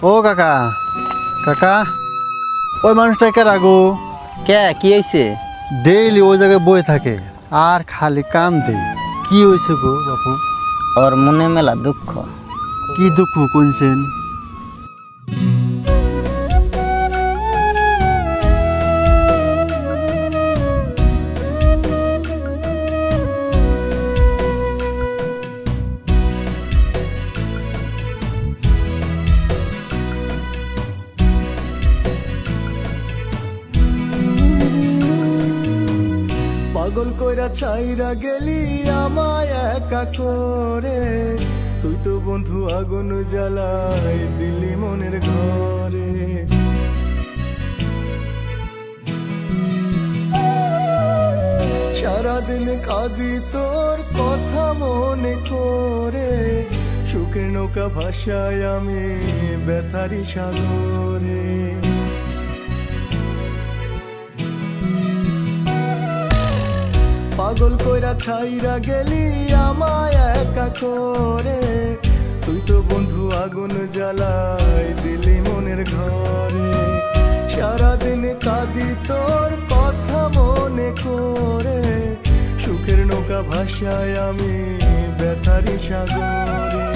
ও কাকা কাকা ওই মানুষটাকে রাগো কে কি হয়েছে? ডেইলি ওই জায়গায় বয়ে থাকে আর খালি কান দেই। কি হয়েছে গো বাপু? ওর মনে মেলা দুঃখ। কি দুঃখ কোনছেন? পাগল কইরা ছাইরা গেলি আমায় একা করে, তুই তো বন্ধু আগুন জ্বালাই দিলি মনের ঘরে। সারাদিন কাঁদি তোর কথা মনে করে, সুখের নৌকা ভাষায় আমি ব্যথারি সাগরে। পাগল কইরা ছাইরা গেলি আমায় একা করে, তুই তো বন্ধু আগুন জ্বালাই দিলি মনের ঘরে। সারাদিন কাঁদি তোর কথা মনে করে, সুখের নৌকা ভাষায় আমি ব্যথারি সাগরে।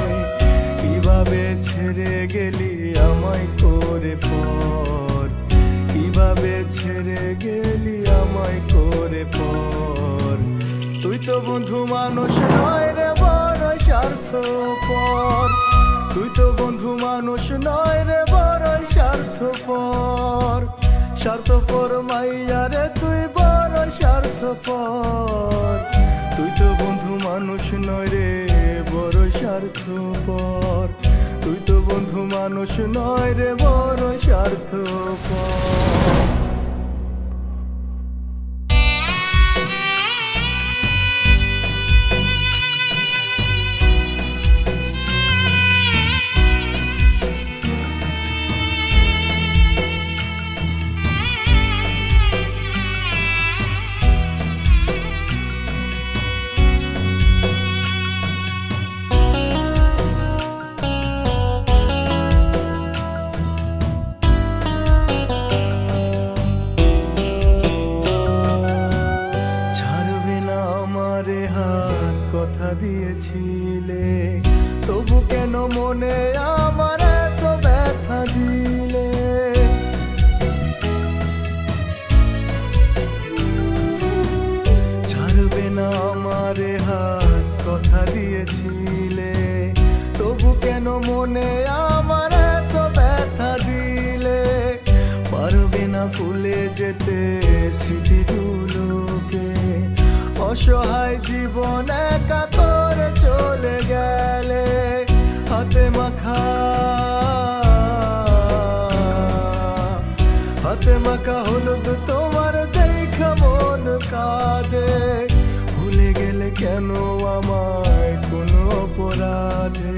কিভাবে ছেড়ে গেলি আমায় করে পর, কিভাবে ছেড়ে গেলি আমায় করে পর। তুই তো বন্ধু মানুষ নয় রে বড় স্বার্থপর, তুই তো বন্ধু মানুষ নয় রে বড় স্বার্থপর। স্বার্থপর মাইয়া রে তুই বড় স্বার্থপর, তুই তো বন্ধু মানুষ নয় রে বড় স্বার্থপর। তুই তো বন্ধু মানুষ নয় রে বড় স্বার্থপর। কথা দিয়েছিলে তবু কেন মনে আমার এত ব্যথা দিলে। ছাড়বে না আমারে হাত কথা দিয়েছিলে, তবু কেন মনে আমার এত ব্যথা দিলে। পারবে না ভুলে যেতে স্মৃতিগুলোকে, অসহায় জীবন একা করে চলে গেলে। হাতে মাখা হাতে মাখা হলুদ তোমার দেখা মন কাঁদে। ভুলে গেলে কেন আমায় কোনো অপরাধে,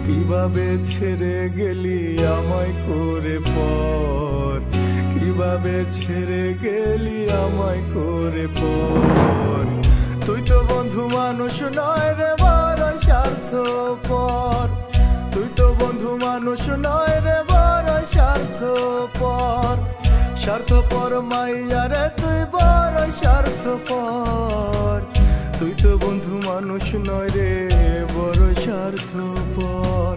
কিভাবে ছেড়ে গেলি আমায় করে পর, কিভাবে ছেড়ে গেলি আমায় করে পর। তুই তো বন্ধু মানুষ নয় রে বড় স্বার্থপর, তুই তো বন্ধু মানুষ নয় রে বড় স্বার্থপর। স্বার্থপর মাইয়া রে তুই বড় স্বার্থপর, তুই তো বন্ধু মানুষ নয় রে বড় স্বার্থপর।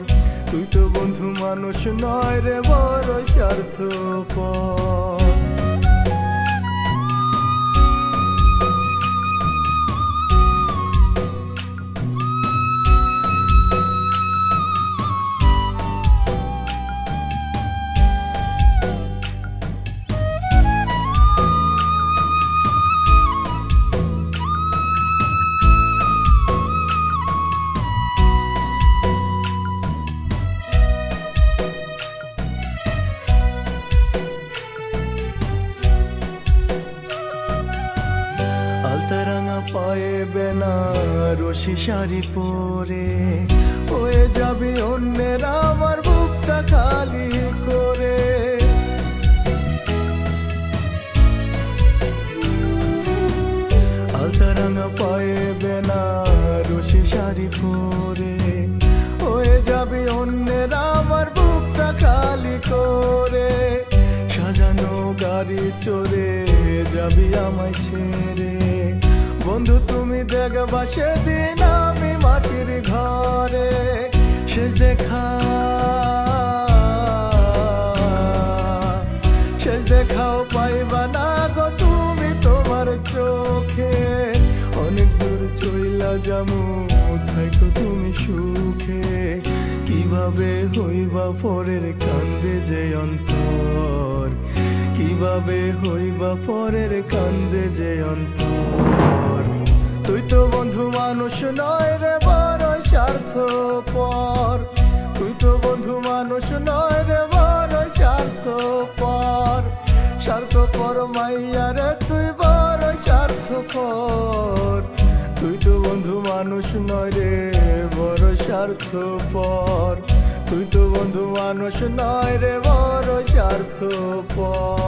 তুই তো বন্ধু মানুষ নয় রে বড় স্বার্থপর। আলতারাঙা পায়ে বেনারসি শাড়ি পরে, হয়ে যাবি অন্যের আমার বুকটা খালি করে। আলতারাঙা পায়ে বেনারসি শাড়ি পরে, হয়ে যাবি অন্যের আমার বুকটা যাবি আমায় ছেড়ে। বন্ধু তুমি দেখবা সেদিন আমি মাটির ঘরে, শেষ দেখাও পাইবা না গো তুমি তোমার চোখে। অনেক দূর চইলা যামু থাইকো তুমি সুখে। কিভাবে হইবা পরের কান্দে যে অন্তর, কিভাবে হইবা পরের কান্দে যে অন্তর। তুই তো বন্ধু মানুষ নয় রে বড় স্বার্থপর, তুই তো বন্ধু মানুষ নয় রে বড় স্বার্থপর। স্বার্থপর মাইয়া রে তুই বড় স্বার্থপর, তুই তো বন্ধু মানুষ নয় রে বড় স্বার্থপর, তুই তো বন্ধু মানুষ নয় রে বড় স্বার্থপর।